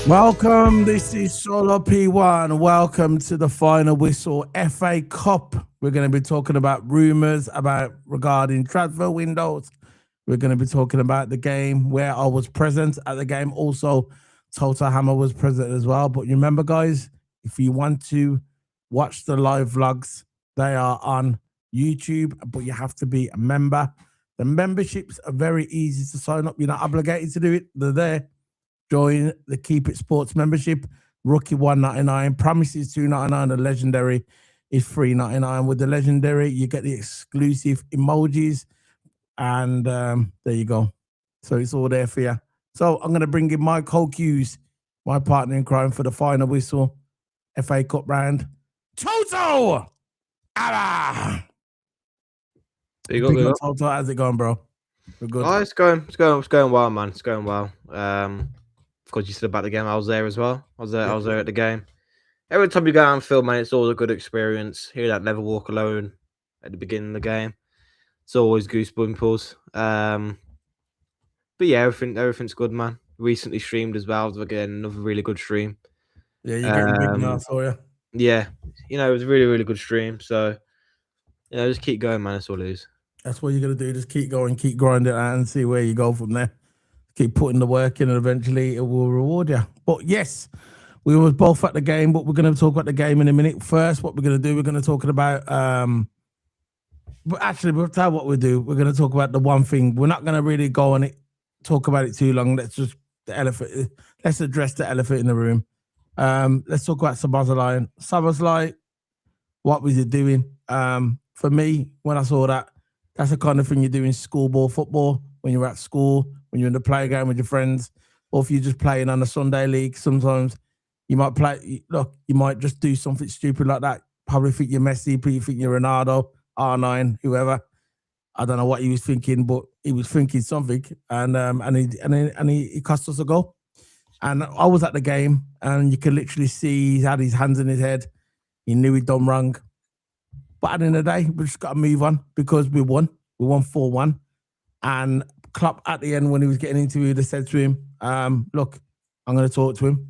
Welcome. This is Solo P1. Welcome to the final whistle FA Cup. We're going to be talking about rumours regarding transfer windows. We're going to be talking about the game where I was present at the game. Also, Total Hammer was present as well. But remember, guys, if you want to watch the live vlogs, they are on YouTube, but you have to be a member. The memberships are very easy to sign up. You're not obligated to do it. They're there. Join the Keep It Sports membership. Rookie $1.99, Promises $2.99. The Legendary is $3.99. With the Legendary, you get the exclusive emojis, and there you go. So it's all there for you. So I'm going to bring in my co-Qs, my partner in crime for the final whistle FA Cup round, Toto. Ah, Toto, how's it going, bro? We're good. Oh, it's going well, man. It's going well. Of course, you said about the game. I was there as well. I was there at the game. Every time you go out and film, man, it's always a good experience. Hear that Never Walk Alone at the beginning of the game. It's always goosebumps. But yeah, everything's good, man. Recently streamed as well. Again, another really good stream. Yeah, you're getting big now, so yeah. Yeah, it was a really, really good stream. So, just keep going, man. That's all it is. That's what you're going to do. Just keep going, keep grinding out and see where you go from there. Keep putting the work in and eventually it will reward you. But yes, we were both at the game, but we're going to talk about the game in a minute. First, what we're going to do, we're going to talk about... but actually, we'll tell you what we'll do. We're going to talk about the one thing. We're not going to really go on it, talk about it too long. Let's address the elephant in the room. Let's talk about Szoboszlai. Szoboszlai, what was he doing? For me, when I saw that, that's the kind of thing you do in schoolboy football, when you're at school, when you're in the playground with your friends, or if you're just playing on a Sunday league. Sometimes you might you might just do something stupid like that. Probably think you're Messi, probably think you're Ronaldo, R9, whoever. I don't know what he was thinking, but he was thinking something, and he cost us a goal. And I was at the game, and you could literally see he had his hands in his head. He knew he'd done wrong. But at the end of the day, we just got to move on because we won. We won 4-1. And Klopp at the end, when he was getting interviewed, they said to him, look, I'm going to talk to him.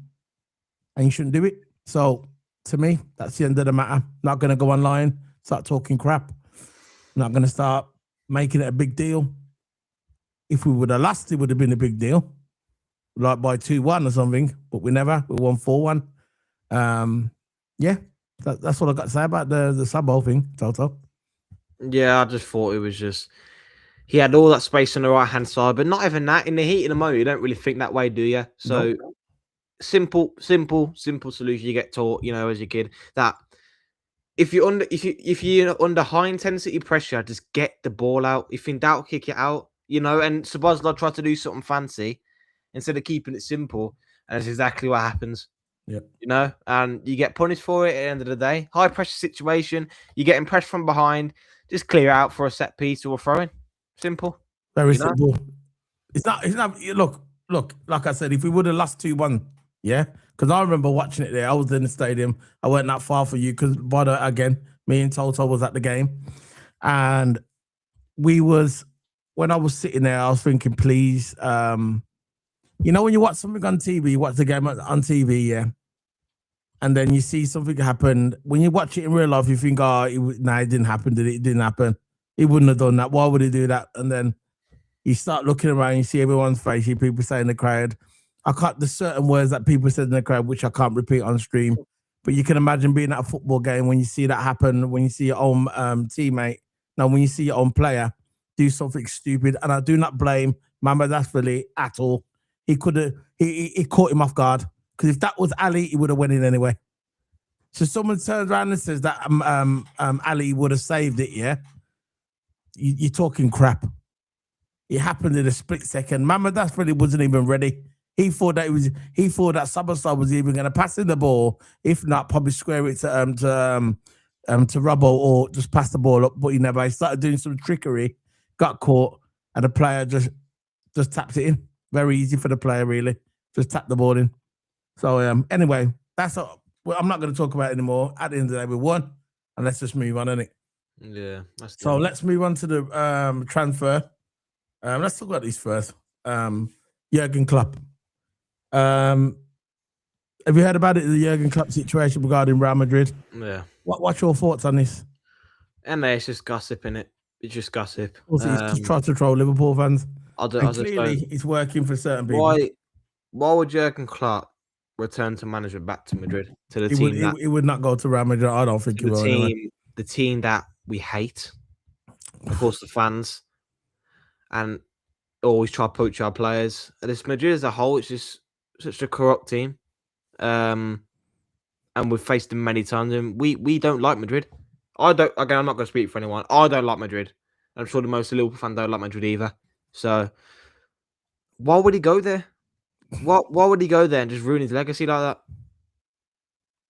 And you shouldn't do it. So to me, that's the end of the matter. Not going to go online, start talking crap. Not going to start making it a big deal. If we would have lost, it would have been a big deal. Like by 2-1 or something. But we never. We won 4-1. Yeah. That's what I got to say about the Sabo thing, Toto. Yeah, I just thought it was just... He had all that space on the right-hand side, but not even that. In the heat of the moment, you don't really think that way, do you? So, nope. Simple solution you get taught, as a kid. That if you're under high intensity pressure, just get the ball out. If in doubt, kick it out. And Szoboszlai tried to do something fancy instead of keeping it simple, and that's exactly what happens. Yeah. And you get punished for it at the end of the day. High pressure situation, you're getting pressed from behind. Just clear out for a set piece or a throw in. Simple. Very simple. It's not look, like I said, if we would have lost 2-1, yeah, because I remember watching it there. I was in the stadium. I weren't that far for you because, again, me and Toto was at the game. And when I was sitting there, I was thinking, please, when you watch something on TV, you watch the game on TV, yeah, and then you see something happen. When you watch it in real life, you think, it didn't happen, did it? It didn't happen. He wouldn't have done that. Why would he do that? And then you start looking around, you see everyone's face, you people say in the crowd. There's certain words that people said in the crowd, which I can't repeat on stream. But you can imagine being at a football game when you see that happen, when you see your own teammate, when you see your own player do something stupid. And I do not blame Mohamed Asfali at all. He could have, he caught him off guard. Because if that was Ali, he would have went in anyway. So someone turns around and says that Ali would have saved it, yeah? You're talking crap. It happened in a split second. Mohamed Asfali wasn't even ready. He thought that Szoboszlai was even going to pass in the ball. If not, probably square it to Robbo or just pass the ball up. But he never. He started doing some trickery, got caught, and the player just tapped it in. Very easy for the player, really. Just tap the ball in. So anyway, I'm not going to talk about it anymore. At the end of the day, we won, and let's just move on, innit? Yeah. So let's move on to the transfer. Let's talk about this first. Jurgen Klopp. Have you heard about it, the Jurgen Klopp situation regarding Real Madrid? Yeah. What's your thoughts on this? And it's just gossip, innit? It's just gossip. Also, he's just trying to troll Liverpool fans. Clearly, it's working for certain people. Why would Jurgen Klopp return to manager back to Madrid, to the team he would not go to Real Madrid. I don't think he will. The team that we hate, of course, the fans, and always try to poach our players. And this Madrid as a whole, it's just such a corrupt team. And we've faced them many times, and we don't like Madrid. I'm not going to speak for anyone. I don't like Madrid. I'm sure the most Liverpool fans don't like Madrid either. So why would he go there? Why would he go there and just ruin his legacy like that?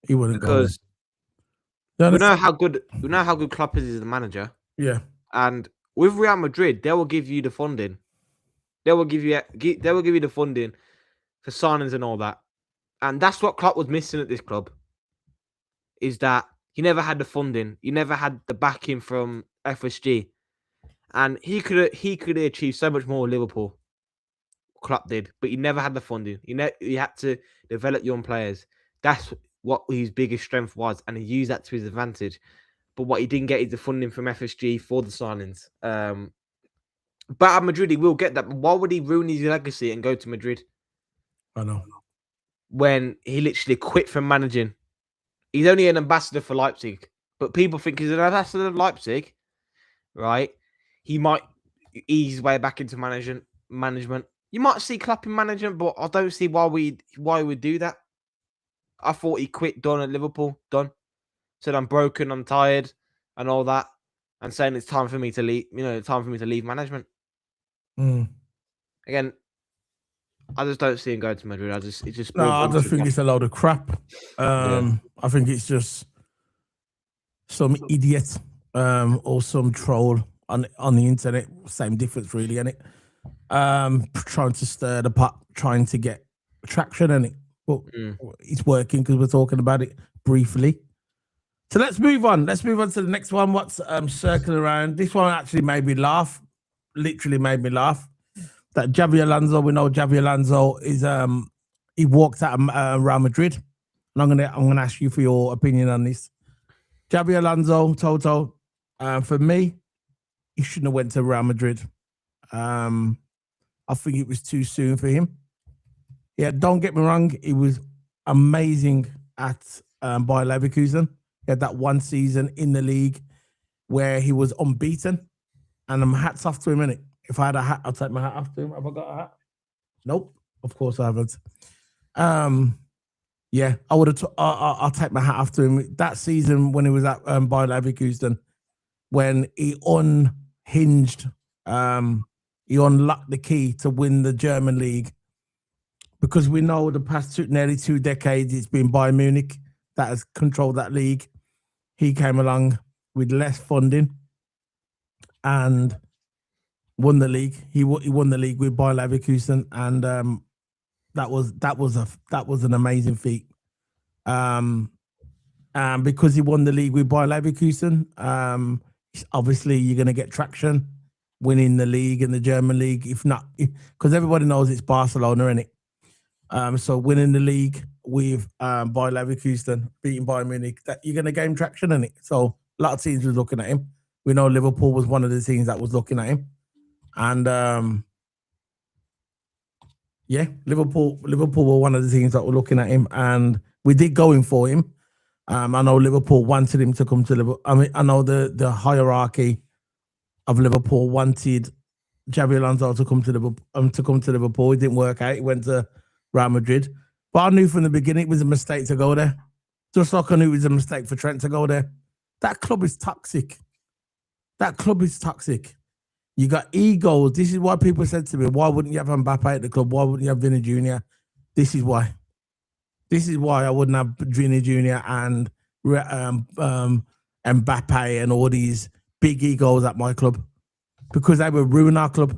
He wouldn't because go there. We know how good Klopp is as a manager. Yeah. And with Real Madrid, they will give you the funding. They will give you the funding for signings and all that. And that's what Klopp was missing at this club. Is that he never had the funding. He never had the backing from FSG. And he could have achieved so much more with Liverpool. Klopp did, but he never had the funding. He had to develop young players. That's what his biggest strength was, and he used that to his advantage. But what he didn't get is the funding from FSG for the signings. But at Madrid, he will get that. But why would he ruin his legacy and go to Madrid? I know. When he literally quit from managing. He's only an ambassador for Leipzig, but people think he's an ambassador of Leipzig, right? He might ease his way back into management. You might see Klopp in management, but I don't see why we'd do that. I thought he quit done at Liverpool, done. Said I'm broken, I'm tired, and all that, and saying it's time for me to leave. Time for me to leave management. Again, I just don't see him going to Madrid. I just think it's a load of crap. I think it's just some idiot or some troll on the internet. Same difference, really, isn't it? Trying to stir the pot, trying to get traction in it. But it's working because we're talking about it briefly. So let's move on. Let's move on to the next one. What's circling around? This one actually made me laugh. Literally made me laugh. That Xabi Alonso, we know Xabi Alonso is he walked out of Real Madrid. And I'm gonna ask you for your opinion on this. Xabi Alonso, Toto, for me, he shouldn't have went to Real Madrid. I think it was too soon for him. Yeah, don't get me wrong, he was amazing at Bayer Leverkusen. He had that one season in the league where he was unbeaten. And I'm hats off to him, innit? If I had a hat, I'll take my hat off to him. Have I got a hat? Nope. Of course I haven't. Yeah, I would have. I'll take my hat off to him. That season when he was at Bayer Leverkusen, when he unhinged, he unlocked the key to win the German league. Because we know the past nearly 2 decades, it's been Bayern Munich that has controlled that league. He came along with less funding and won the league. He won the league with Bayer Leverkusen, and that was an amazing feat. And because he won the league with Bayer Leverkusen, obviously you're going to get traction winning the league in the German league. If not, because everybody knows it's Barcelona, innit? So winning the league with Bayer Leverkusen, beating Bayern Munich, that you're going to gain traction in it. So a lot of teams were looking at him. We know Liverpool was one of the teams that was looking at him. And Liverpool were one of the teams that were looking at him, and we did go in for him. I know Liverpool wanted him to come to Liverpool. I mean, I know the hierarchy of Liverpool wanted Xabi Alonso to come to Liverpool. It didn't work out. He went to Real Madrid. But I knew from the beginning it was a mistake to go there. Just like I knew it was a mistake for Trent to go there. That club is toxic. You got egos. This is why people said to me, why wouldn't you have Mbappe at the club? Why wouldn't you have Vinny Jr.? This is why. This is why I wouldn't have Vinny Jr. and Mbappe and all these big egos at my club. Because they would ruin our club.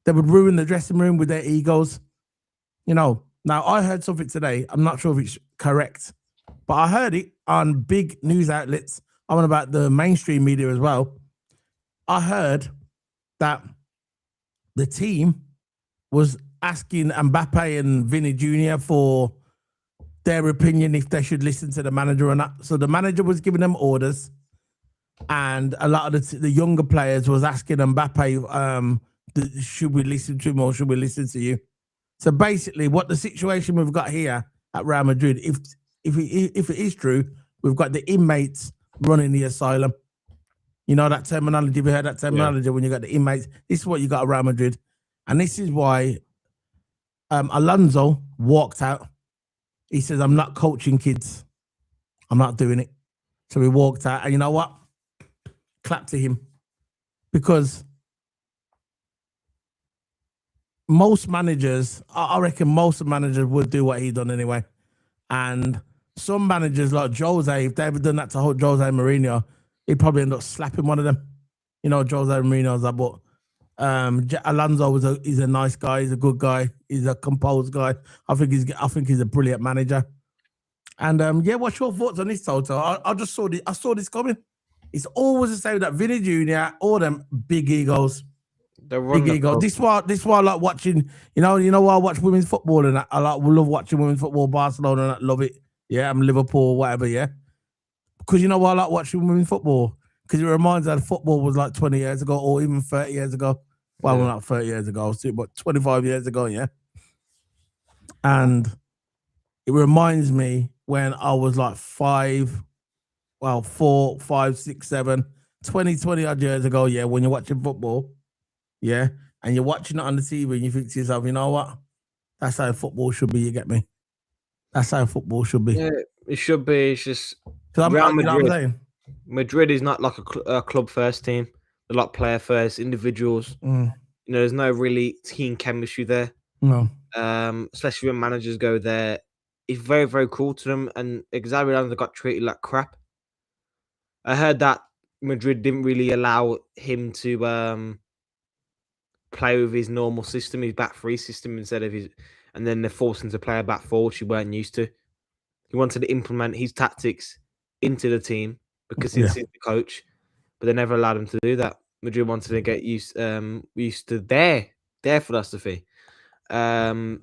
They would ruin the dressing room with their egos. You know, now I heard something today. I'm not sure if it's correct, but I heard it on big news outlets. I'm on about the mainstream media as well. I heard that the team was asking Mbappe and Vinny Jr. for their opinion if they should listen to the manager or not. So the manager was giving them orders, and a lot of the younger players was asking Mbappe, should we listen to him or should we listen to you? So basically, what the situation we've got here at Real Madrid, if it is true, we've got the inmates running the asylum. You know that terminology. Have you heard that terminology? When you got the inmates, this is what you got at Real Madrid, and this is why Alonso walked out. He says, "I'm not coaching kids. I'm not doing it." So he walked out, and you know what? Clap to him, because most managers, I reckon most managers would do what he done anyway. And some managers like Jose, if they ever done that to Jose Mourinho, he'd probably end up slapping one of them. You know, Jose Mourinho's that, but Alonso he's a nice guy, he's a good guy, he's a composed guy. I think he's a brilliant manager. And yeah, what's your thoughts on this, Toto? I saw this coming. It's always the same that Vinny Jr., all them big egos. Big ego. This why I like watching. You know why I watch women's football and I love watching women's football. Barcelona and I love it. Yeah, I'm Liverpool, whatever. Yeah, because you know why I like watching women's football, because it reminds me that football was like 20 years ago or even 30 years ago. Well, not 30 years ago, but 25 years ago. Yeah, and it reminds me when I was like 4, 5, 6, 7, 20 odd years ago. Yeah, when you're watching football. Yeah, and you're watching it on the TV and you think to yourself, you know what? That's how football should be, you get me? That's how football should be. Yeah, it should be. It's just Real Madrid, you know what I'm saying? Madrid is not like a club first team. They're like player first, individuals. You know, there's no really team chemistry there. No. Especially when managers go there. It's very, very cool to them. And Xabi Alonso got treated like crap. I heard that Madrid didn't really allow him to play with his normal system, his back three system instead of and then they forced him to play a back four, which he weren't used to. He wanted to implement his tactics into the team because he's the coach, but they never allowed him to do that. Madrid wanted to get used to their philosophy. Another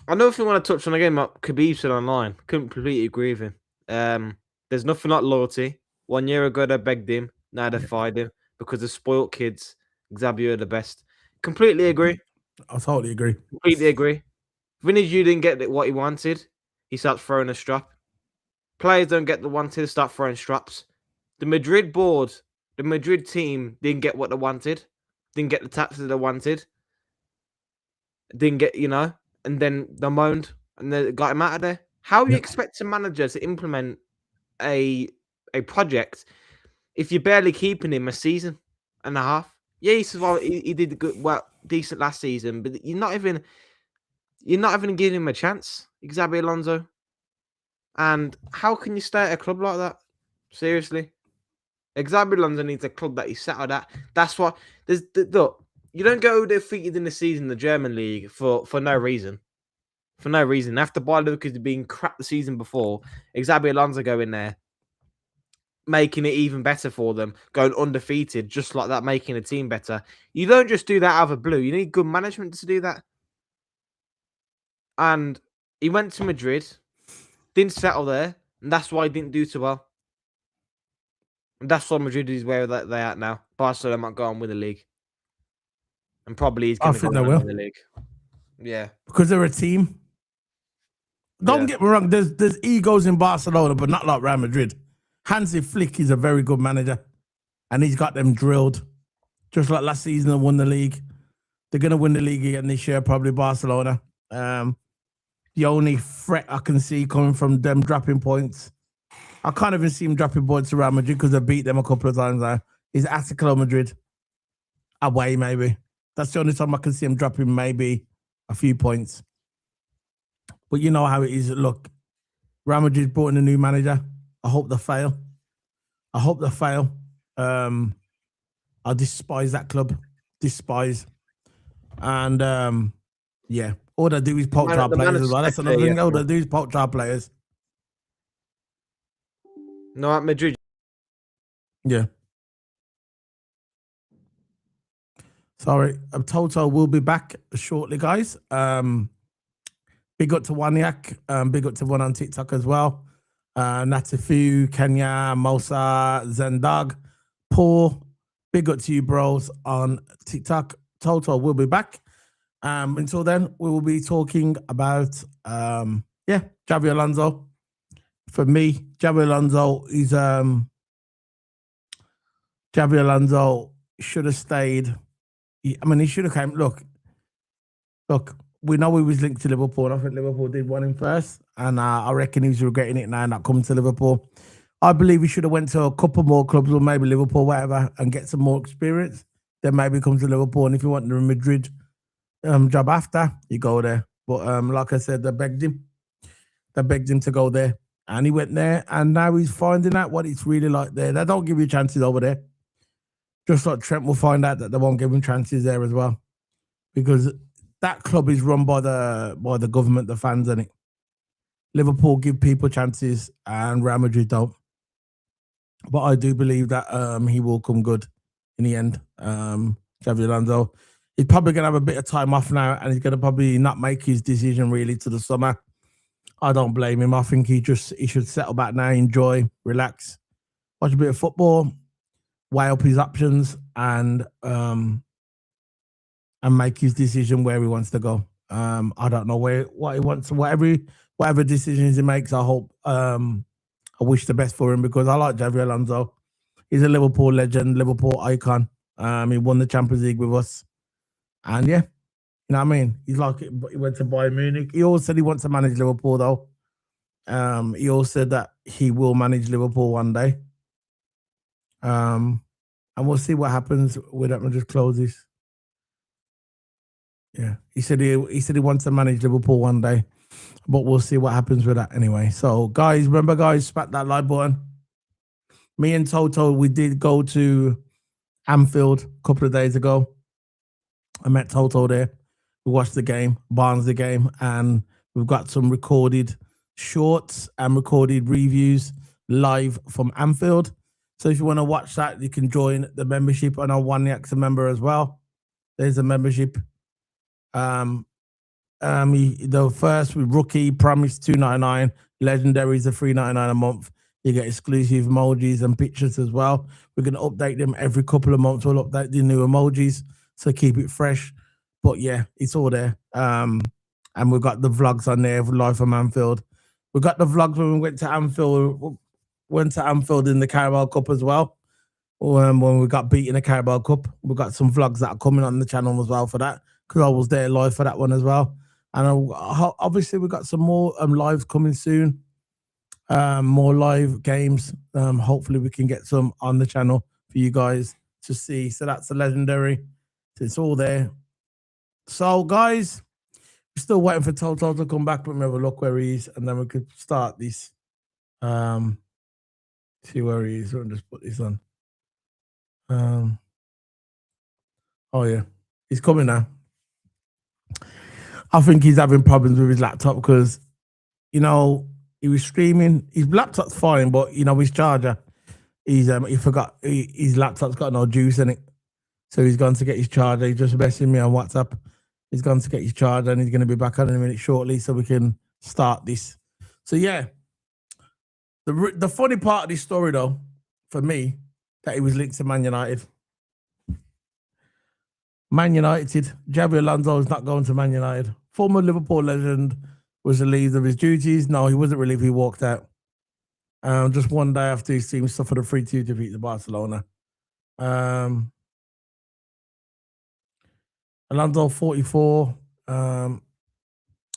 thing I want to touch on again, what Khabib said online, couldn't completely agree with him. There's nothing like loyalty. 1 year ago they begged him, now they fired him because they're spoiled kids. Xabi are the best. Completely agree. I totally agree. Completely agree. Vinicius didn't get what he wanted. He starts throwing a strap. Players don't get the wanted, start throwing straps. The Madrid board, the Madrid team didn't get what they wanted. Didn't get the taxes they wanted. Didn't get, and then they moaned and they got him out of there. How do you expect a manager to implement a project if you're barely keeping him a season and a half? Yeah, he says, well, he did decent last season, but you're not even giving him a chance, Xabi Alonso. And how can you stay at a club like that? Seriously, Xabi Alonso needs a club that he's settled at. That's what look. You don't go defeated in the season in the German league for no reason. For no reason. After Bayer Leverkusen being crap the season before, Xabi Alonso go in there, making it even better for them, going undefeated, just like that, making a team better. You don't just do that out of the blue. You need good management to do that. And he went to Madrid, didn't settle there, and that's why he didn't do too well. And that's why Madrid is where they're at now. Barcelona might go on with the league. And probably he's going to go on with the league. Yeah. Because they're a team. Don't get me wrong, there's egos in Barcelona, but not like Real Madrid. Hansi Flick is a very good manager, and he's got them drilled. Just like last season, they won the league. They're going to win the league again this year, probably Barcelona. The only threat I can see coming from them dropping points, I can't even see them dropping points to Real Madrid because they beat them a couple of times now, is Atletico Madrid. Away, maybe. That's the only time I can see them dropping maybe a few points. But you know how it is. Look, Real Madrid brought in a new manager. I hope they fail. I despise that club. Despise. And yeah, all they do is poach our players as well. That's another thing. All they do is poach our players. No, at Madrid. Yeah. Sorry, Toto will be back shortly, guys. Big up to Conatct. Big up to one on TikTok as well. Natifu, Kenya, Mosa, Zendag, Paul. Big up to you, bros, on TikTok. Toto will be back. Until then, we will be talking about Xabi Alonso. For me, Xabi Alonso is Xabi Alonso should have stayed. He should have came. Look, we know he was linked to Liverpool. I think Liverpool did want him first, and I reckon he's regretting it now not coming to Liverpool. I believe he should have went to a couple more clubs, or maybe Liverpool, whatever, and get some more experience. Then maybe come to Liverpool, and if you want the Madrid job after, you go there. But like I said, they begged him to go there, and he went there, and now he's finding out what it's really like there. They don't give you chances over there. Just like Trent will find out that they won't give him chances there as well, because that club is run by the government, the fans, and it. Liverpool give people chances, and Real Madrid don't. But I do believe that he will come good in the end. Xabi Alonso, he's probably gonna have a bit of time off now, and he's gonna probably not make his decision really to the summer. I don't blame him. I think he should settle back now, enjoy, relax, watch a bit of football, weigh up his options, and make his decision where he wants to go. I don't know what he wants. Whatever decisions he makes, I hope. I wish the best for him, because I like Xabi Alonso. He's a Liverpool legend, Liverpool icon. He won the Champions League with us, and yeah, you know what I mean. He's like, he went to Bayern Munich. He always said he wants to manage Liverpool, though. He also said that he will manage Liverpool one day. And we'll see what happens with that. We'll just close this. Yeah, he said he wants to manage Liverpool one day, but we'll see what happens with that anyway. So, guys, remember, smack that like button. Me and Toto, we did go to Anfield a couple of days ago. I met Toto there. We watched the game, Barnsley game, and we've got some recorded shorts and recorded reviews live from Anfield. So if you want to watch that, you can join the membership. And I'm Conatct a member as well. There's a membership. The first with rookie promised $2.99, legendary is a $3.99 a month. You get exclusive emojis and pictures as well. We're going to update them every couple of months. We'll update the new emojis, so keep it fresh. But yeah, it's all there. And we've got the vlogs on there live from Anfield. We got the vlogs when we went to Anfield. Went to Anfield in the Carabao Cup as well. When we got beat in the Carabao Cup, we got some vlogs that are coming on the channel as well for that, because I was there live for that one as well. And obviously we got some more lives coming soon. More live games. Hopefully we can get some on the channel for you guys to see. So that's the legendary. So it's all there. So guys, we're still waiting for Toto to come back. Let me have a look where he is, and then we could start this. See where he is. I'll just put this on. Oh yeah, he's coming now. I think he's having problems with his laptop because, you know, he was streaming. His laptop's fine, but you know his charger. He forgot his laptop's got no juice in it, so he's gone to get his charger. He's just messaging me on WhatsApp. He's gone to get his charger, and he's going to be back on in a minute shortly, so we can start this. So yeah, the funny part of this story, though, for me, that he was linked to Man United. Man United. Xabi Alonso is not going to Man United. Former Liverpool legend was relieved of his duties. No, he wasn't relieved. He walked out. Just one day after his team suffered a 3-2 defeat to Barcelona. Alonso 44.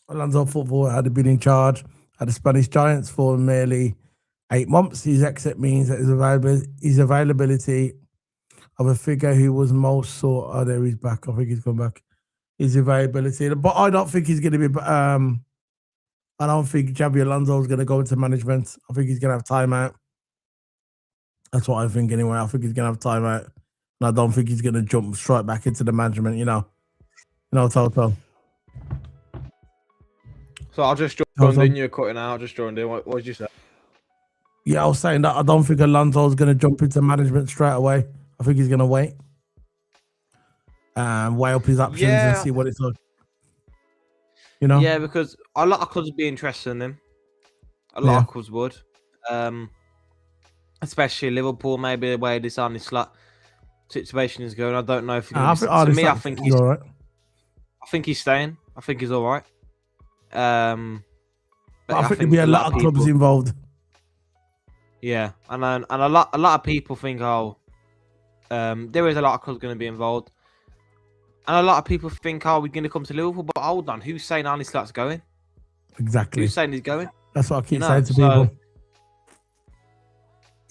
Alonso football had been in charge at the Spanish Giants for merely 8 months. His exit means that his availability of a figure who was most sought. Oh, there he's back. I think he's come back. His availability, but I don't think he's going to be. I don't think Xabi Alonso is going to go into management. I think he's going to have timeout. That's what I think anyway. I think he's going to have timeout, and I don't think he's going to jump straight back into the management. You know, Toto. So I'll just join in. You're cutting out. Just joined in. What did you say? Yeah, I was saying that I don't think Alonso is going to jump into management straight away. I think he's going to wait, weigh up his options and see what it's like. You know? Yeah, because a lot of clubs would be interested in him. A lot of clubs would. Especially Liverpool, maybe the way this on this slot situation is going. I don't know if he's going to be. To me, I think he's all right. I think he's staying. I think he's all right. But I think there'll be a lot of clubs involved. Yeah, and a lot of people think, there is a lot of clubs going to be involved, and a lot of people think, we're going to come to Liverpool. But hold on, who's saying Arne Slot's going? Exactly. Who's saying he's going? That's what I keep saying to people.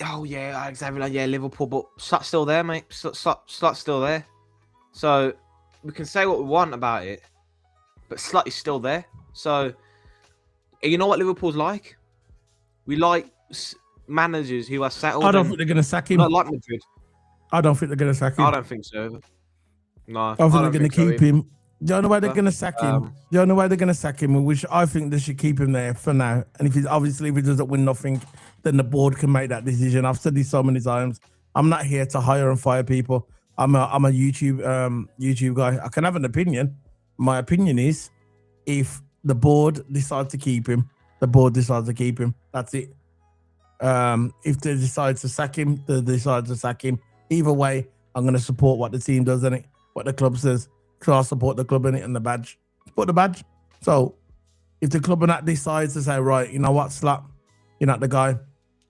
Oh yeah, exactly. Yeah, Liverpool, but Slot's still there, mate. Slot's still there. So we can say what we want about it, but Slot is still there. So you know what Liverpool's like? We like managers who are settled. I don't think they're going to sack him. Not like Madrid. I don't think they're going to sack him. I don't think so. No, I think they're going to keep him. The only way they're going to sack him, which I think they should keep him there for now. And if he doesn't win nothing, then the board can make that decision. I've said this so many times. I'm not here to hire and fire people. I'm a YouTube guy. I can have an opinion. My opinion is, if the board decides to keep him, the board decides to keep him. That's it. If they decide to sack him, they decide to sack him. Either way, I'm going to support what the team does, innit? What the club says. Because I support the club, innit? And the badge. Support the badge. So, if the club and that decides to say, right, you know what, Slot, you're not the guy,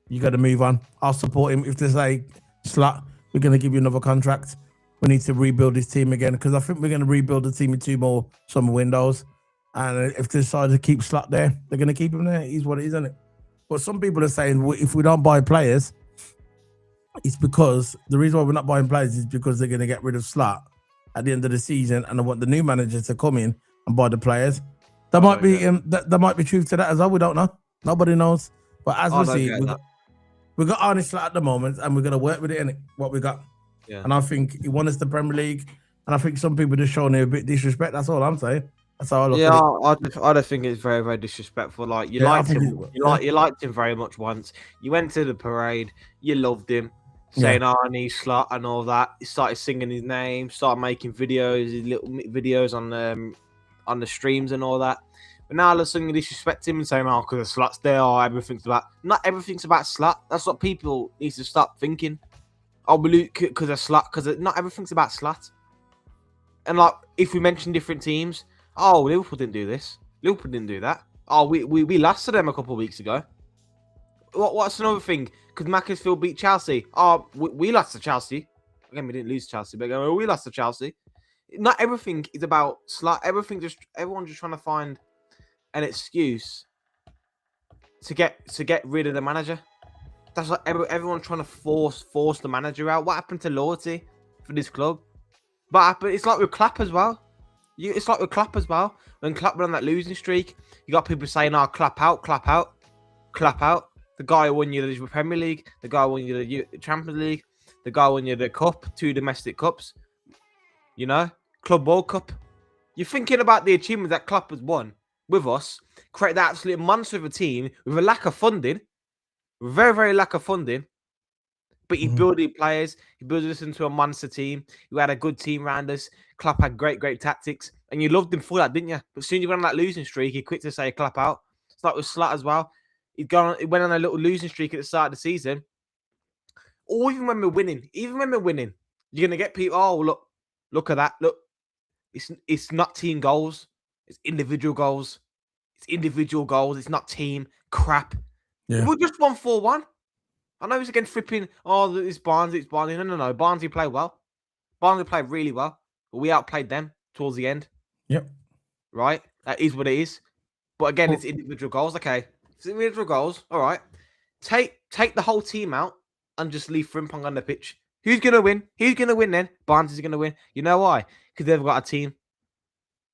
you got to move on. I'll support him. If they say, Slot, we're going to give you another contract, we need to rebuild this team again. Because I think we're going to rebuild the team in 2 more summer windows. And if they decide to keep Slot there, they're going to keep him there. It is what it is, isn't it? But some people are saying, if we don't buy players, it's because the reason why we're not buying players is because they're going to get rid of Slot at the end of the season, and I want the new manager to come in and buy the players. There might be truth to that as well. We don't know. Nobody knows. But as we see, we got Arne Slot at the moment, and we're going to work with it in what we got. Yeah. And I think he won us the Premier League, and I think some people just showing him a bit disrespect. That's all I'm saying. That's how I look at it. I don't think it's very, very disrespectful. Like you liked him, you liked him very much once. You went to the parade, you loved him, saying Arne Slot and all that. He started singing his name, started making videos, his little videos on the streams and all that. But now all of a sudden you disrespect him and saying, because Slot's there, everything's about. Not everything's about Slot. That's what people need to stop thinking. Because of Slot, because not everything's about Slot. And like, if we mention different teams. Liverpool didn't do this. Liverpool didn't do that. We lost to them a couple of weeks ago. What's another thing? Because Macclesfield beat Chelsea. We lost to Chelsea. Again, we didn't lose to Chelsea, but we lost to Chelsea. Not everything is about Slot. Everyone's just trying to find an excuse to get rid of the manager. That's like everyone's trying to force the manager out. What happened to loyalty for this club? But it's like with Klopp as well. It's like with Klopp as well. When Klopp went on that losing streak, you got people saying, Klopp out, Klopp out, Klopp out. The guy who won you the Premier League, the guy who won you the Champions League, the guy who won you the Cup, 2 domestic cups, Club World Cup. You're thinking about the achievements that Klopp has won with us, create that absolute monster of a team with a lack of funding, very, very lack of funding. But he building players. He built us into a monster team. You had a good team around us. Klopp had great tactics. And you loved him for that, didn't you? But as soon as you went on that losing streak, he quit to say Klopp out. It's like with Slot as well. He went on a little losing streak at the start of the season. Or even when we're winning. You're going to get people, look at that. Look, it's not team goals. It's individual goals. It's not team crap. Yeah. We just won 4-1. I know it's against flipping, it's Barnsley. No. Barnsley played well. Barnsley played really well. But we outplayed them towards the end. Yep. Right? That is what it is. But again, it's individual goals. Okay. It's individual goals. All right. Take the whole team out and just leave Frimpong on the pitch. Who's going to win? Who's going to win then? Barnsley's going to win. You know why? Because they've got a team.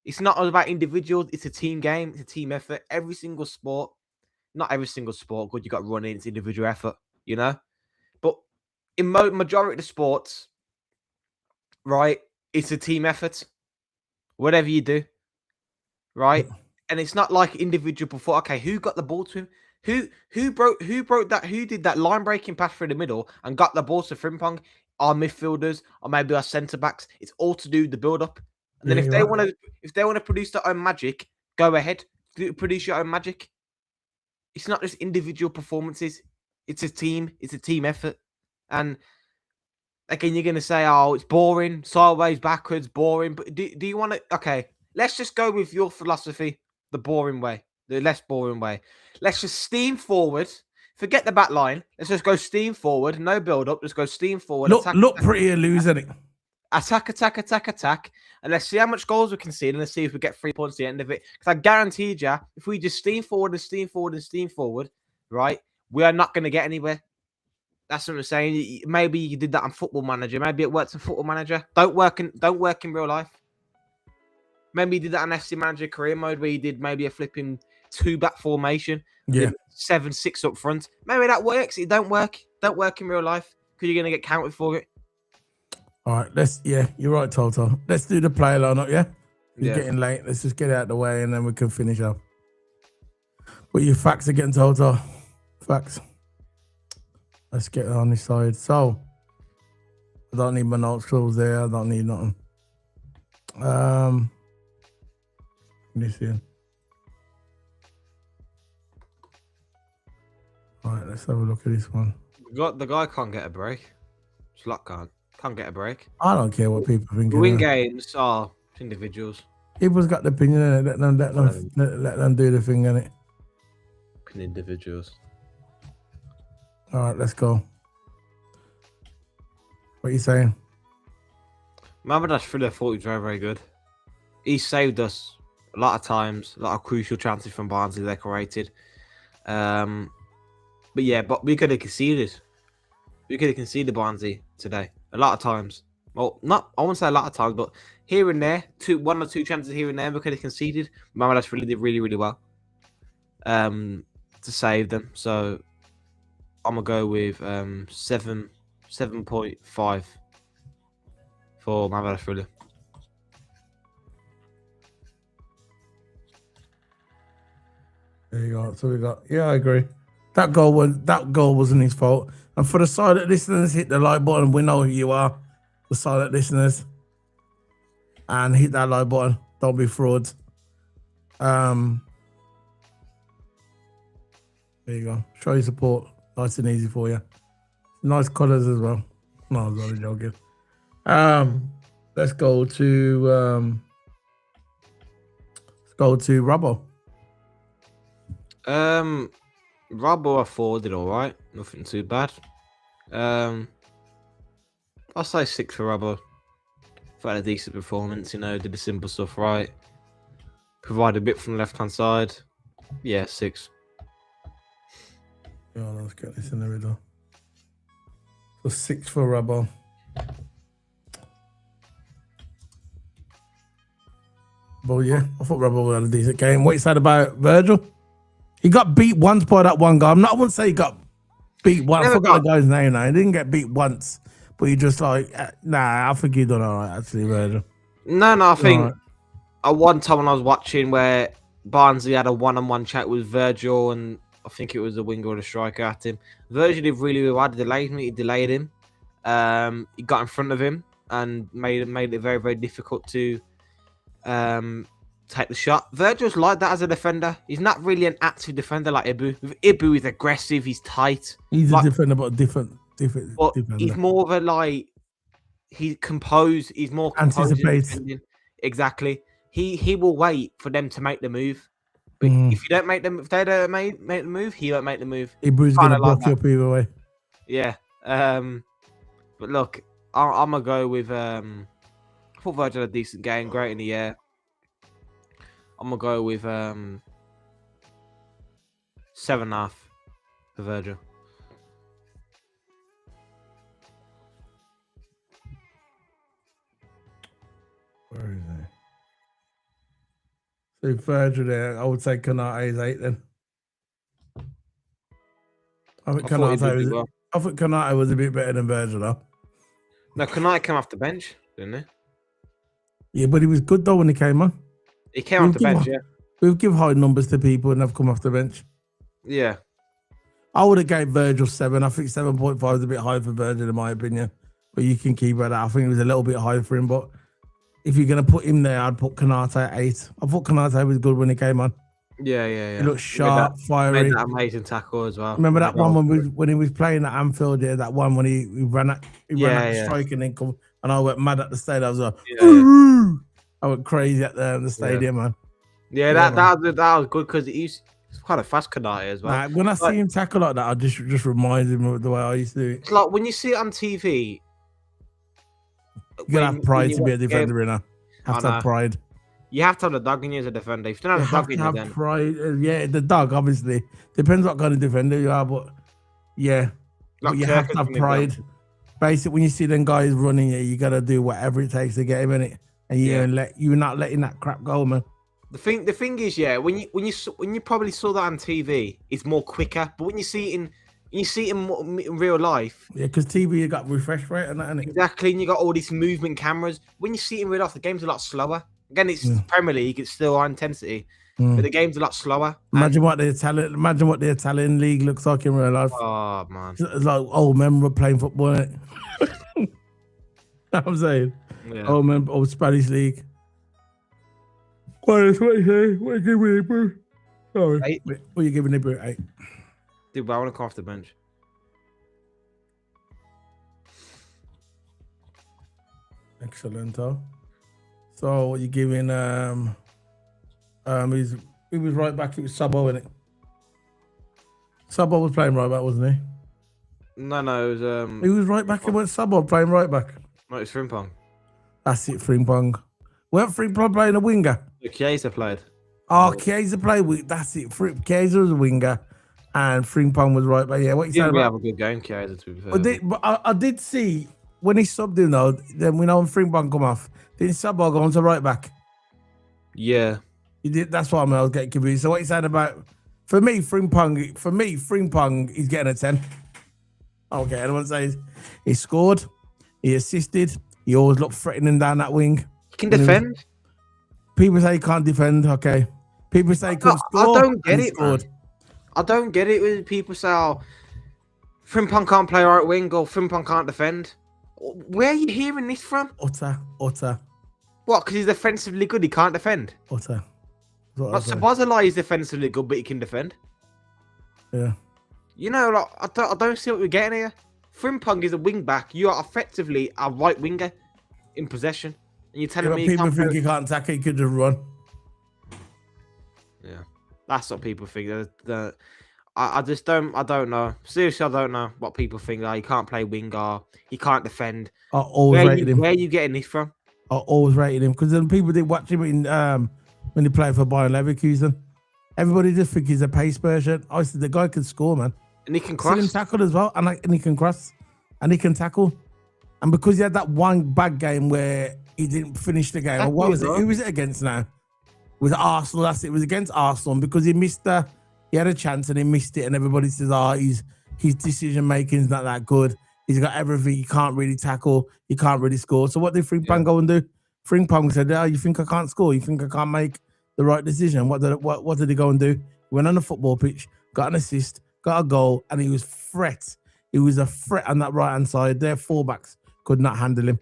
It's not all about individuals. It's a team game. It's a team effort. Every single sport. Not every single sport. Good, you got running. It's individual effort. But in majority of the sports, right, it's a team effort. Whatever you do, right, and it's not like individual before. Okay, who got the ball to him? Who broke that? Who did that line breaking pass through the middle and got the ball to Frimpong? Our midfielders or maybe our centre backs. It's all to do with the build up. And then if they want to produce their own magic, Go ahead, produce your own magic. It's not just individual performances. It's a team. It's a team effort. And again, you're going to say, oh, it's boring, sideways, backwards, boring. But do you want to... Okay, let's just go with your philosophy, the boring way, the less boring way. Let's just steam forward. Forget the back line. Let's just go steam forward. No build-up. Just go steam forward. Look pretty and lose, isn't it? Attack. And let's see how much goals we can see. And let's see if we get 3 points at the end of it. Because I guaranteed you, if we just steam forward, right, we are not going to get anywhere. That's what I'm saying. Maybe you did that on Football Manager. Maybe it works on Football Manager. Don't work in real life. Maybe you did that on FC Manager career mode where you did maybe a flipping 2-back formation. Yeah. 7-6 up front. Maybe that works. It don't work. Don't work in real life because you're going to get counted for it. All right. You're right, Toto. Let's do the play lineup, yeah? It's getting late. Let's just get it out of the way and then we can finish up. Put your facts again, Toto. Facts. Let's get it on this side. So, I don't need my notes closed there. I don't need nothing. This here. All right, let's have a look at this one. The guy can't get a break. Slot can't get a break. I don't care what people think. Win games are individuals. People's got the opinion in it. Let them do the thing in it. Individuals. All right, let's go. What are you saying? Mamadash Thriller thought he was very, very good. He saved us a lot of times, a lot of crucial chances from Barnsley they created. But we could have conceded. We could have conceded Barnsley today a lot of times. Well, I won't say a lot of times, but here and there, one or two chances here and there, we could have conceded. Mamadash really did really, really well to save them. So I'm gonna go with 7.5 for Mamadash Thriller. There you go. So we got. Yeah, I agree. That goal wasn't his fault. And for the silent listeners, hit the like button. We know who you are, the silent listeners, and hit that like button. Don't be frauds. There you go. Show your support. Nice and easy for you. Nice colours as well. No, I was only joking. Let's go to Robbo. Robbo I thought did all right. Nothing too bad. I'll say 6 for Robbo. Had a decent performance, did the simple stuff right. Provided a bit from the left-hand side. Yeah, 6. Yeah, let's get this in the middle. So 6 for Robbo. Well, yeah, I thought Robbo had a decent game. What you said about Virgil? He got beat once by that one guy. I wouldn't say he got beat once. I forgot the guy's name now. He didn't get beat once, but he just I think he done all right, actually, Virgil. No, I think one time when I was watching where Barnsley had a one-on-one chat with Virgil, and I think it was the winger or the striker at him. Virgil did really, really well. He delayed him. He got in front of him and made it very, very difficult to take the shot. Virgil's like that as a defender. He's not really an active defender like Ibu. With Ibu, he's aggressive. He's tight. He's a defender, but different. But defender. He's more of a he's composed. He's more composed. Exactly. He will wait for them to make the move. But if they don't make the move, he won't make the move. Ibu's gonna block you up either way. Yeah. But look, I'm gonna go with. I thought Virgil had a decent game, great in the air. I'm gonna go with 7.5 for Virgil. Where is he? So Virgil there, I would say Conatct is 8 then. I think Conatct was a bit better than Virgil though. No, Conatct came off the bench, didn't he? Yeah, but he was good though when he came on. He came off the bench, yeah. We've give high numbers to people and they've come off the bench. Yeah. I would have gave Virgil 7. I think 7.5 is a bit high for Virgil in my opinion. But you can keep it at that. I think it was a little bit high for him, but if you're gonna put him there, I'd put Conatct at 8. I thought Conatct was good when he came on. Yeah. He looked sharp, fiery. Made that amazing tackle as well. Remember that one when he was playing at Anfield? Yeah, that one when he ran at the strike and then come, and I went mad at the stadium. I was like, I went crazy at the stadium, man. Yeah, that was good because he's quite a fast Conatct as well. When I see him tackle like that, I just remind him of the way I used to do it. It's like when you see it on TV. You gotta have pride to be a defender, you know. Have to have pride. You have to have the dog in you as a defender. If you don't have the dog in you, then pride. Yeah, the dog obviously depends what kind of defender you are, but yeah, but you have to have pride. Basically, when you see them guys running, you gotta do whatever it takes to get him in it, and you're not letting that crap go, man. The thing is, when you probably saw that on TV, it's more quicker. But when you see it in real life, because TV you got refresh rate and that, innit? Exactly, and you got all these movement cameras. When you see it in real life, the game's a lot slower. Again, it's Premier League; it's still high intensity, but the game's a lot slower. Imagine what the Italian league looks like in real life. Oh man, it's like old men were playing football, innit? You know what I'm saying, old Spanish league. What you say? What are you giving it, bro? Sorry, 8. What are you giving it, bro? 8. Dude, but I want to come off the bench. Excellent, huh? So what you giving? He was right back. It was Sabo, wasn't it? Sabo was playing right back, wasn't he? No, it was He was right back. It went Sabo playing right back. No, it's Frimpong. That's it, Frimpong. Weren't Frimpong playing a winger? Chiesa played. Oh, Chiesa played. That's it. Chiesa was a winger, and Frimpong was right back. Yeah, what you saying? Didn't have a good game, Chiesa, to be fair. But I did see when he subbed him though. Then we know when Frimpong come off. Didn't Sabo go on to right back? Yeah. He did. That's why I was getting confused. So what you saying about? For me, Frimpong, he's getting a 10. Okay, anyone says he scored, he assisted, he always looked threatening down that wing. He can defend. People say he can't defend. Okay. People say he couldn't score. I don't get it, man. I don't get it when people say, "Oh, Frimpong can't play right wing," or "Frimpong can't defend." Where are you hearing this from? Utter. What? Because he's defensively good, he can't defend. Utter. I suppose a lie he's defensively good, but he can defend. Yeah. You know, like, I don't see what we're getting here. Frimpong is a wing back. You are effectively a right winger in possession, and you're telling me people think he can't tackle, he could just run. Yeah, that's what people think. I just don't. I don't know. Seriously, I don't know what people think. Like, he can't play winger. He can't defend. I always rated him. Where are you getting this from? I always rated him because then people did watch him in when he played for Bayern Leverkusen. Everybody just think he's a pace version. I said the guy can score, man. And he can cross. He can tackle as well, and he can cross, and he can tackle. And because he had that one bad game where he didn't finish the game, what was it? Who was it against now? It was Arsenal. That's it. It was against Arsenal because he missed he had a chance and he missed it, and everybody says, his decision making is not that good. He's got everything. He can't really tackle. He can't really score. So what did Frimpong go and do? Frimpong said, "Oh, you think I can't score? You think I can't make the right decision?" What did he go and do? He went on the football pitch, got an assist, got a goal, and he was threat. He was a threat on that right hand side. Their fullbacks could not handle him.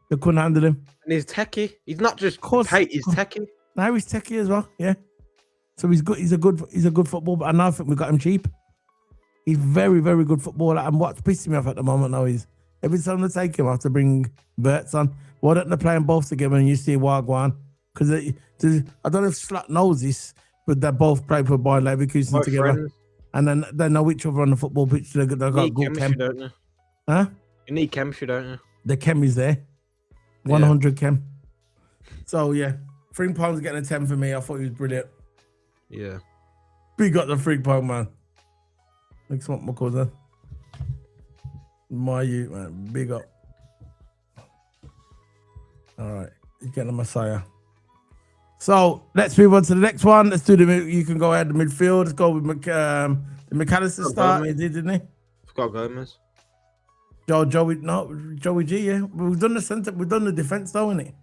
They couldn't handle him. And he's techie. He's not just height. He's techie. Now he's techie as well. Yeah. So he's good. He's a good footballer. And I think we got him cheap. He's very, very good footballer. And what's pissing me off at the moment now is every time they take him, I have to bring Bertz on. Why don't they play them both together and you see Wagwan? Because I don't know if Slut knows this, but they both play for Bayern Leverkusen together. Friends. And then they know each other on the football pitch. They got good chem. Don't you? Huh? You need chemistry, don't you? The chem is there. 100 chem. So, yeah. Frimpong's getting a 10 for me. I thought he was brilliant. Yeah. Big up the Frimpong, man. Thanks what my cousin. My youth, man. Big up. All right. He's getting a Messiah. So, let's move on to the next one. Let's do you can go ahead to midfield. Let's go with the McAllister start. He did, didn't he? Forgot Gomez. Joey G, yeah. We've done the centre. We've done the defence, though, isn't it?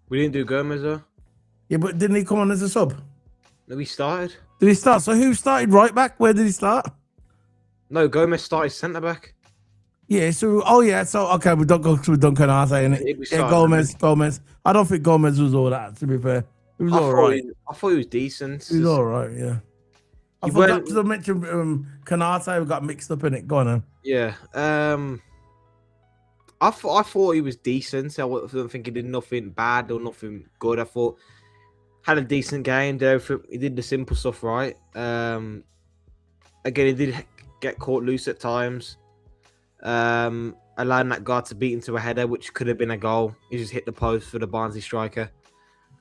We didn't do Gomez, though. Yeah, but didn't he come on as a sub? No, he started. Did he start? So who started right back? Where did he start? No, Gomez started centre back. Yeah, so okay, we don't go through Duncan Conatct, innit? It'd be Yeah, starting, Gomez. I don't think Gomez was all that, to be fair. He was all right. I thought he was decent. He was all right, yeah. I You forgot weren't- to mention Conatct. We got mixed up in it. Go on, then. Yeah. I thought he was decent. I don't think he did nothing bad or nothing good. I thought had a decent game. He did the simple stuff right. Again, he did get caught loose at times. Allowing that guard to beat into a header, which could have been a goal. He just hit the post for the Barnsley striker.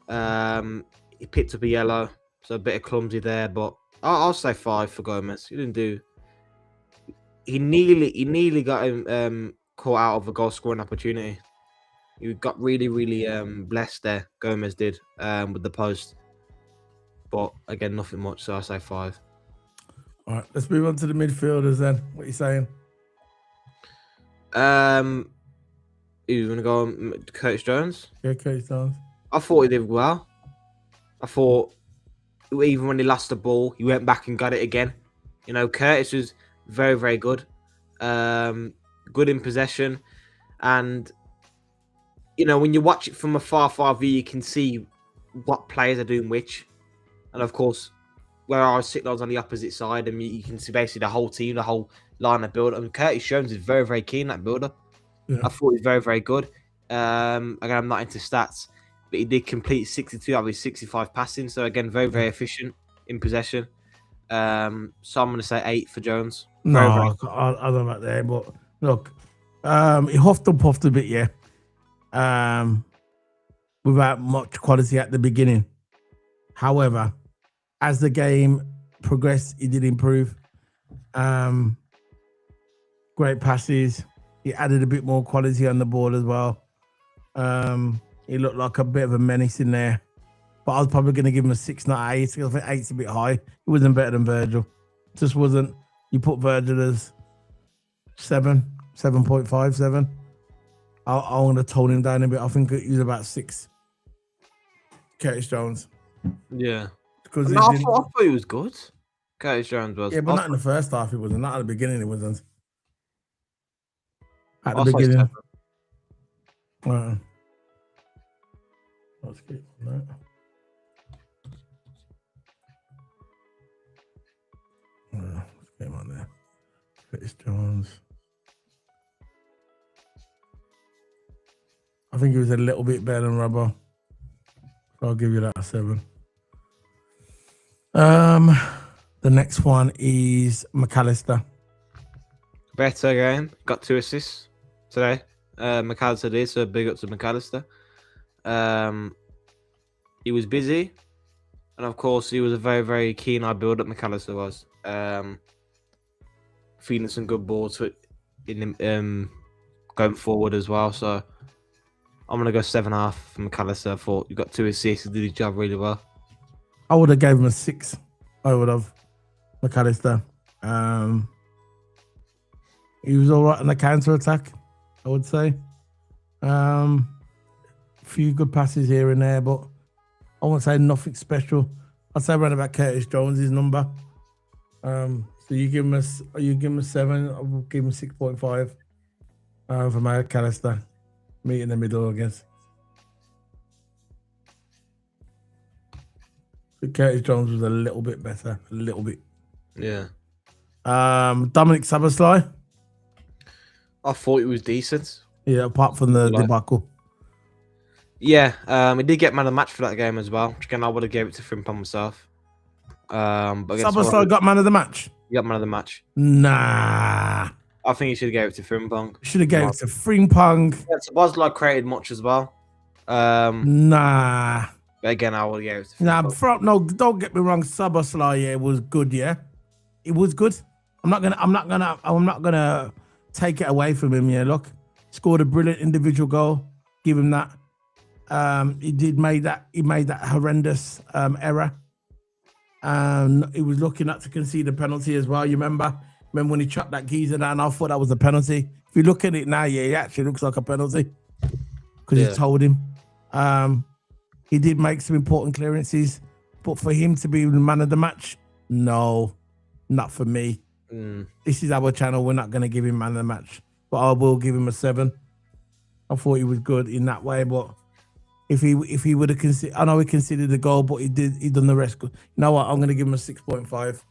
He picked up a yellow, so a bit of clumsy there, but I'll say 5 for Gomez. He didn't do. He nearly got him caught out of a goal scoring opportunity. He got really blessed there. Gomez did with the post, but again, nothing much. So I say 5. All right, let's move on to the midfielders then. What are you saying? You want to go on Curtis Jones? Yeah, Curtis Jones. I thought he did well. I thought even when he lost the ball, he went back and got it again. You know, Curtis was very good. Good in possession. And, you know, when you watch it from a far view, you can see what players are doing which. And, of course, where I was sitting, I was on the opposite side, and you can see basically the whole team, the whole line of build-up. And Curtis Jones is very keen that build-up. Yeah. I thought he was very good. Again, I'm not into stats, but he did complete 62 out of his 65 passing. So, again, very efficient in possession. So I'm going to say 8 for Jones. No, I don't know about that. But look, he huffed and puffed a bit, yeah. Without much quality at the beginning. However, as the game progressed, he did improve. Great passes. He added a bit more quality on the ball as well. He looked like a bit of a menace in there. But I was probably going to give him a 6, not 8. I think 8's a bit high. He wasn't better than Virgil. Just wasn't. You put Virgil as 7, 7.5, 7. I want to tone him down a bit. I think he was about 6. Curtis Jones. Yeah. Because I thought he was good. Curtis Jones was. Yeah, but not in the first half. He wasn't. Not at the beginning. He wasn't. At the beginning. Let's keep on that. Let's get him on there. Curtis Jones. I think he was a little bit better than Robbo. So I'll give you that a 7. The next one is McAllister. Better game. Got 2 assists today. McAllister did, so big up to McAllister. He was busy, and of course, he was a very keen-eye build-up. McAllister was feeding some good balls in going forward as well. So I'm gonna go 7.5 for McAllister. I thought he got 2 assists. He did his job really well. I would have gave him a 6. I would have. McAllister. He was all right on the counter attack, I would say. Few good passes here and there, but I won't say nothing special. I'd say around about Curtis Jones' number. So you give him a 7. I will give him 6.5 for McAllister. Meet in the middle, I guess. But Curtis Jones was a little bit better, a little bit. Yeah. Dominic Szoboszlai. I thought it was decent. Yeah, apart from the debacle. Yeah, he did get man of the match for that game as well. Which again, I would have gave it to Frimpong myself. But Szoboszlai got man of the match. He got man of the match. Nah. I think he should have gave it to Frimpong. Should have gave it to Frimpong. Yeah, Szoboszlai created much as well. Nah. But again, I would have gave it to Frimpong. No, don't get me wrong. Szoboszlai was good. Yeah, it was good. I'm not gonna take it away from him. Yeah, look, scored a brilliant individual goal. Give him that. He made that horrendous error. He was looking at to concede a penalty as well. You remember when he chopped that geezer down? I thought that was a penalty. If you look at it now, yeah, it actually looks like a penalty because he told him. He did make some important clearances, but for him to be the man of the match, no, not for me. This is our channel. We're not going to give him man of the match. but I will give him a 7. I thought he was good in that way, but if he would have considered, I know he considered the goal, but he done the rest good. You know what? I'm going to give him a 6.5.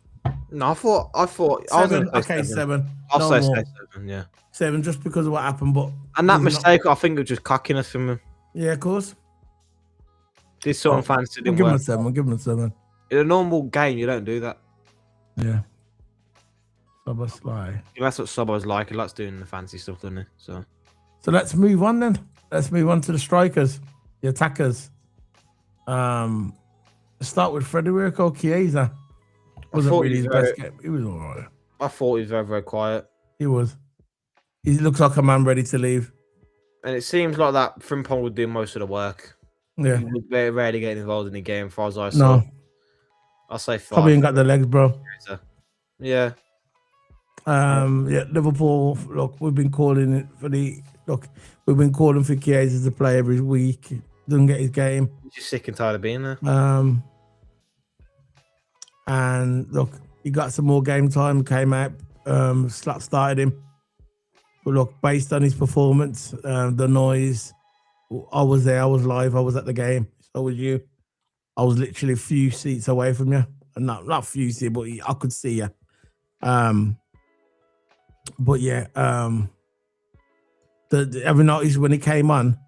No, I thought I was 7. going to say Okay, 7. I'll No say more. 7, yeah. 7 just because of what happened, but And that mistake, I think, was just cockiness from him. yeah, of course. This sort of fancy We'll didn't give him a work. 7. We'll give him a 7. In a normal game, you don't do that. Yeah. Sly. That's what Sobo's like. He likes doing the fancy stuff, doesn't he? So let's move on then. Let's move on to the strikers, the attackers. Start with Federico Chiesa. Wasn't really his best game. He was all right. I thought he was very, very quiet. He was. He looks like a man ready to leave. And it seems like that Frimpong would do most of the work. Yeah. He would very rarely get involved in the game, as far as I saw. No. I'll say 5. Probably ain't got the legs, bro. Yeah. Yeah, Liverpool, look, we've been calling it for we've been calling for Chiesa to play every week. Doesn't get his game. He's just sick and tired of being there. And look, he got some more game time, came out, started him. But look, based on his performance, the noise, I was there, I was live, I was at the game. So was you. I was literally a few seats away from you. And not few seats, but I could see you. But yeah, have you noticed when he came on,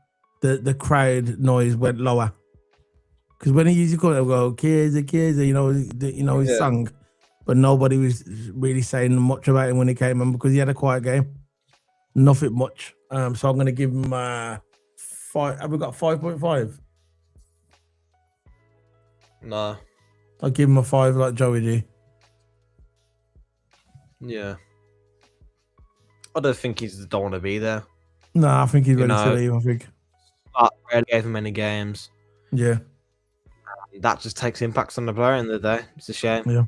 the crowd noise went lower? Because when he usually go, Chiesa, he sung, but nobody was really saying much about him when he came on because he had a quiet game. Nothing much. So I'm going to give him 5. Have we got 5.5? No. I'll give him a 5 like Joey G. Yeah. I don't think he's don't want to be there. No, I think he's ready to leave, I think. I rarely gave him many games. Yeah. That just takes impacts on the player in the day. It's a shame. Yeah.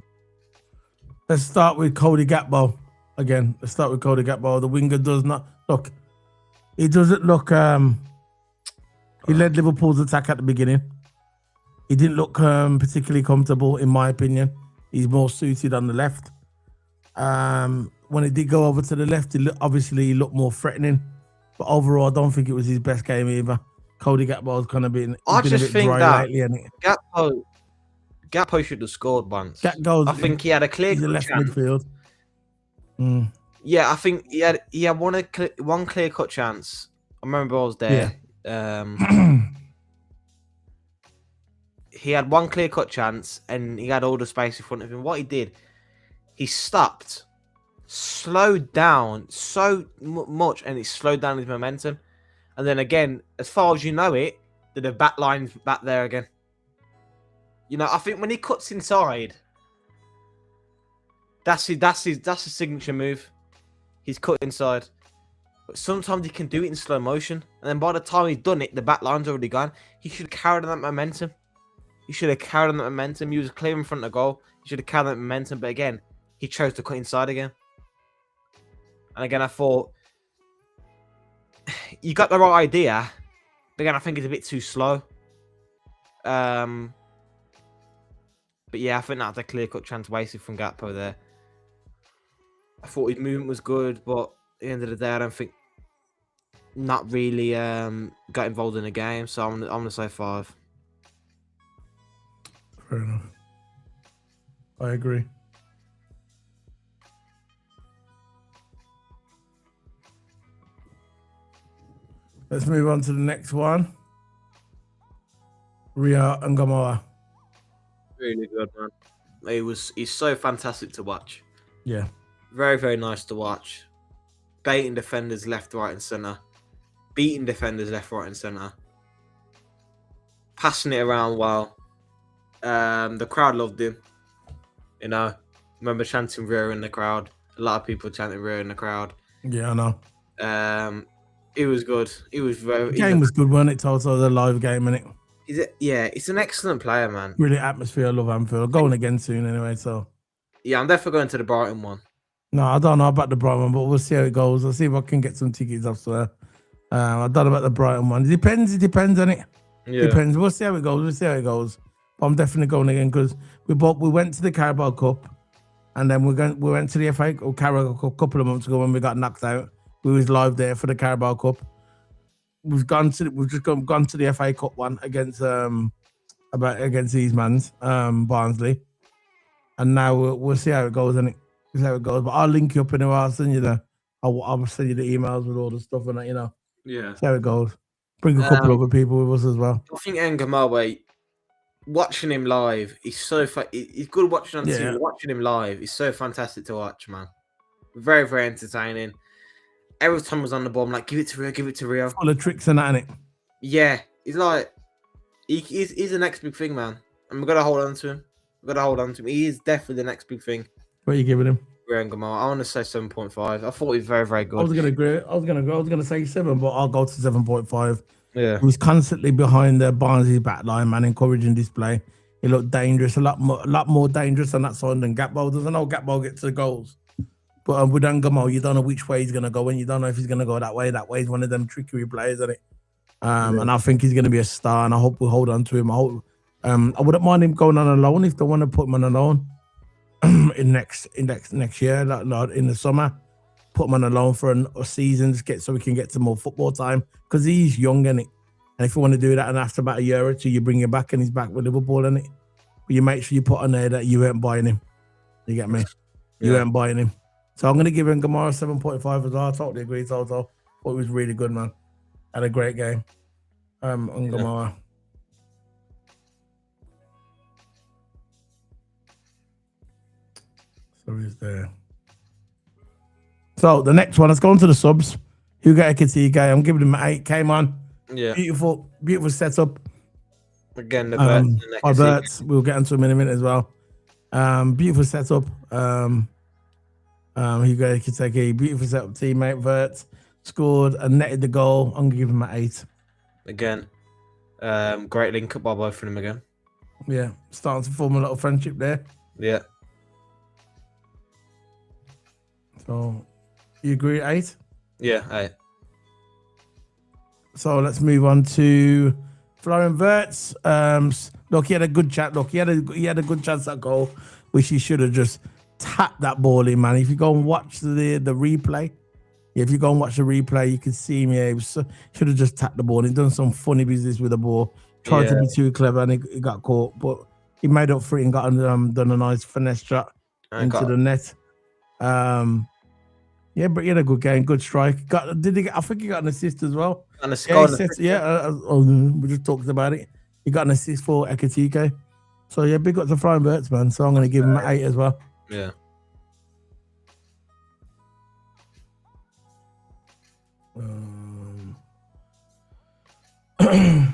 Let's start with Cody Gakpo again. Let's start with Cody Gakpo. The winger does not look. He doesn't look. He led Liverpool's attack at the beginning. He didn't look particularly comfortable, in my opinion. He's more suited on the left. When he did go over to the left, he looked more threatening. But overall, I don't think it was his best game either. Cody Gakpo's kind of been. I just think that lately, Gakpo should have scored once. I think he had a clear left chance. midfield. Yeah, I think he had one clear cut chance. I remember I was there. Yeah. He had one clear cut chance, and he had all the space in front of him. What he did, he stopped, slowed down so much, and it slowed down his momentum. And then again, as far as you know it, the back line's back there again. You know, I think when he cuts inside, that's his signature move. He's cut inside. But sometimes he can do it in slow motion. And then by the time he's done it, the back line's already gone. He should have carried on that momentum. He was clear in front of goal. He should have carried that momentum. But again, he chose to cut inside again. And again, I thought, you got the right idea. But again, I think it's a bit too slow. But yeah, I think that's a clear-cut chance wasted from Gakpo there. I thought his movement was good, but at the end of the day, I don't think not really got involved in the game. So I'm gonna say 5. Fair enough. I agree. Let's move on to the next one. Ria and Gamoa. Really good, man. He's so fantastic to watch. Yeah. Very, very nice to watch. Baiting defenders left, right, and centre. Beating defenders left, right, and centre. Passing it around well. The crowd loved him. You know, remember chanting Ria in the crowd. A lot of people chanting Ria in the crowd. Yeah, I know. It was good. It was very. The game was good, wasn't it? Also, the live game, innit? Yeah, it's an excellent player, man. Really atmosphere. I love Anfield. I'm going again soon anyway, so. Yeah, I'm definitely going to the Brighton one. No, I don't know about the Brighton one, but we'll see how it goes. I'll see if I can get some tickets off there. I don't know about the Brighton one. It depends, on it. Yeah. Depends. We'll see how it goes. But I'm definitely going again because we went to the Carabao Cup and then we went to the FA or Carabao Cup a couple of months ago when we got knocked out. We was live there for the Carabao Cup. We've just gone to the FA Cup one against these mans, Barnsley, and now we'll see how it goes, and see how it goes. But I'll link you up anyway. I'll send you I'll send you the emails with all the stuff and that, Yeah. See how it goes. Bring a couple other people with us as well. I think Ngamawe, watching him live, he's so he's good watching on TV. Watching him live, he's so fantastic to watch, man. Very, very entertaining. Every time he was on the ball, I'm like, give it to Rio. Full of tricks and that, innit? Yeah, he's like, he's the next big thing, man. And we've got to hold on to him. He is definitely the next big thing. What are you giving him? Rio Ngamawe. I want to say 7.5. I thought he was very, very good. I was gonna say 7, but I'll go to 7.5. Yeah. He was constantly behind the Barnsley back line, man, encouraging display. He looked dangerous, a lot more dangerous on that side than Gakpo. Doesn't know Gakpo gets the goals. But with Ngamawe, you don't know which way he's going to go, and you don't know if he's going to go that way. That way is one of them trickery players, isn't it? And I think he's going to be a star, and I hope we hold on to him. I wouldn't mind him going on a loan if they want to put him on a loan in next year, like in the summer. Put him on a loan for a season so we can get some more football time, because he's young, isn't it? And if you want to do that, and after about a year or two, you bring him back, and he's back with Liverpool, isn't it? But you make sure you put on there that you ain't buying him. You get me? You ain't buying him. So I'm going to give him Ngamawe 7.5 as well. I totally agree, Toto. Thought it was really good, man. Had a great game. Ngamawe. So he's there. So the next one, let's go on to the subs. Hugo Ekitike, I'm giving him an 8. Came on. Yeah. Beautiful setup. Again, the Verts. We'll get into him in a minute as well. Beautiful setup. Hugo Ekitike, beautiful setup, teammate. Verts scored and netted the goal. I'm gonna give him an 8. Again, great link up by both of them again. Yeah, starting to form a little friendship there. Yeah. So, you agree, 8? Yeah, 8. So let's move on to Florian Wirtz. Look, he had a good chat. Look, he had a good chance at goal, which he should have just tapped that ball in, man. If you go and watch the replay, you can see him. Yeah, he should have just tapped the ball. He done some funny business with the ball. Tried to be too clever, and he got caught. But he made up for it and got done a nice finesse shot into the net. Yeah, but he had a good game, good strike. I think he got an assist as well. We just talked about it. He got an assist for Ekitike. So yeah, big up to Florian Wirtz, man. So I'm going to give him an 8 as well. Yeah.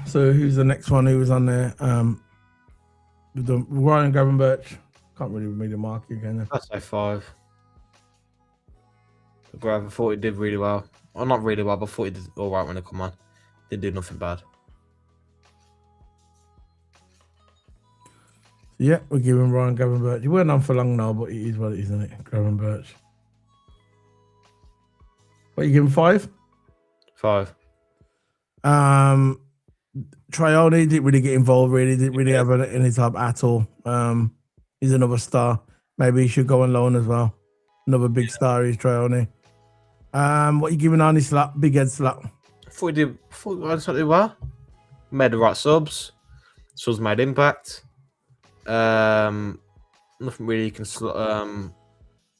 So who's the next one who was on there? Ryan Gravenberch. Can't really read the mark again. I'd say 5. I thought he did really well. Well, not really well, but I thought he did all right when he come on. Didn't do nothing bad. Yeah, we're giving Ryan Gravenberch. He weren't on for long now, but it is what it is, isn't it? Gravenberch. What, you give him 5? 5. Traore didn't really get involved, really. Didn't really have any type at all. He's another star. Maybe he should go on loan as well. Another big star is Traore. What you giving Arnie Slap? Big head Slap. I thought he did something well. Made the right subs. Subs made impact. Nothing really you can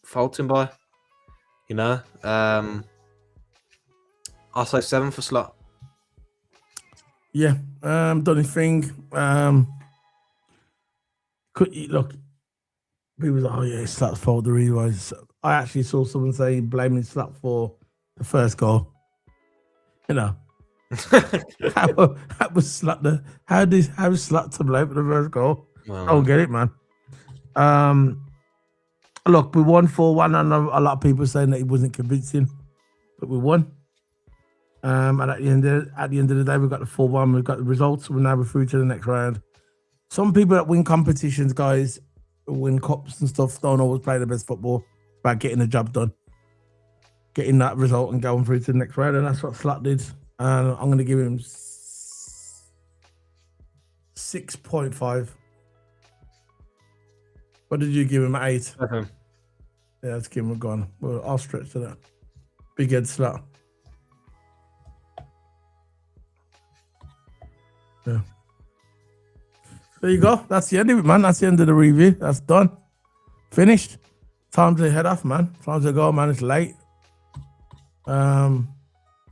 fault him by. You know. I'll say 7 for Slot. Yeah. Done his thing. Look, people was like, oh yeah, it's Slap's fault. The reason why I actually saw someone say blaming Slap for the first goal. You know. How was Slap how was Slap to blame for the first goal? Well, I don't get it, man. Look, we won 4-1, and a lot of people saying that it wasn't convincing, but we won. And at the end of the day, we got the 4-1. We've got the results. We're now through to the next round. Some people that win competitions, guys, win cups and stuff, don't always play the best football. It's about getting the job done, getting that result, and going through to the next round. And that's what Slat did. And I'm going to give him 6.5. What did you give him? 8. 7. Yeah, let's give him a gun. Well, I'll stretch to that. Big head slot. Yeah. There you go. That's the end of it, man. That's the end of the review. That's done. Finished. Time to head off, man. Time to go, man. It's late. Got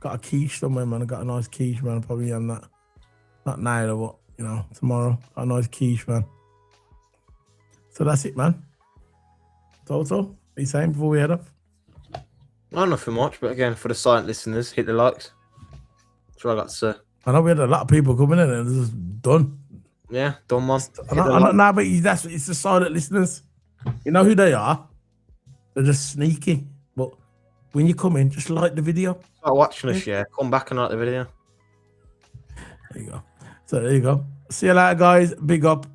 a quiche somewhere, man. I got a nice quiche, man. I'll probably on that. Not now, but you know, tomorrow. Got a nice quiche, man. So that's it, man. Toto, what are you saying before we head off? No, nothing much, but again, for the silent listeners, hit the likes. That's what I got to say. I know we had a lot of people coming in and this is done. Yeah, done, man. I don't know, but it's the silent listeners. You know who they are? They're just sneaky. But when you come in, just like the video. Start watching us, yeah. Come back and like the video. There you go. So there you go. See you later, guys. Big up.